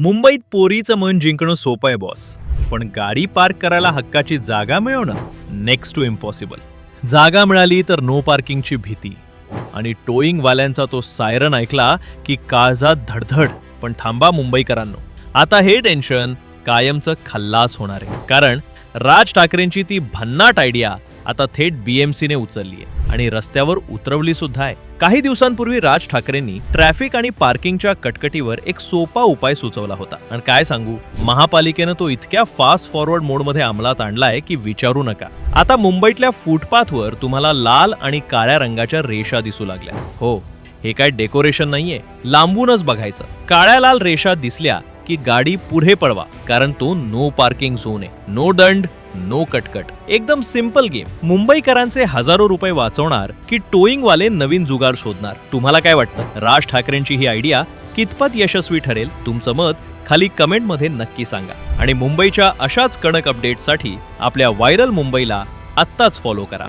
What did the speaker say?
मुंबईत पोरीचं मन जिंकणं सोपं आहे बॉस, पण गाडी पार्क करायला हक्काची जागा मिळवणं नेक्स्ट टू इम्पॉसिबल. जागा मिळाली तर नो पार्किंगची भीती आणि टोईंग वाल्यांचा तो सायरन ऐकला की काळजात धडधड. पण थांबा मुंबईकरांनो, आता हे टेन्शन कायमचं खल्लास होणार आहे, कारण राज ठाकरेंची ती भन्नाट आयडिया आता थेट बीएमसीने उचलली आहे आणि रस्त्यावर उतरवली सुद्धा आहे. काही दिवसांपूर्वी राज ठाकरेंनी ट्रॅफिक आणि पार्किंगच्या कटकटीवर एक सोपा उपाय सुचवला होता आणि काय सांगू, महापालिकेनं तो इतक्या फास्ट फॉरवर्ड मोडमध्ये अंमलात आणलाय की विचारू नका. आता मुंबईतल्या फुटपाथवर तुम्हाला लाल आणि काळ्या रंगाच्या रेषा दिसू लागल्या. हो, हे काय डेकोरेशन नाहीये, लांबूनच बघायचं. काळ्या लाल रेषा दिसल्या की गाडी पुढे पळवा, कारण तो नो पार्किंग झोन आहे. नो दंड, नो कटकट. एकदम सिंपल गेम. मुंबईकरांचे हजारो रुपये वाचवणार की टोईंग वाले नवीन जुगार शोधणार? तुम्हाला काय वाटतं, राज ठाकरेंची ही आयडिया कितपत यशस्वी ठरेल? तुमचं मत खाली कमेंटमध्ये नक्की सांगा. आणि मुंबईच्या अशाच कडक अपडेट्ससाठी आपल्या व्हायरल मुंबईला आत्ताच फॉलो करा.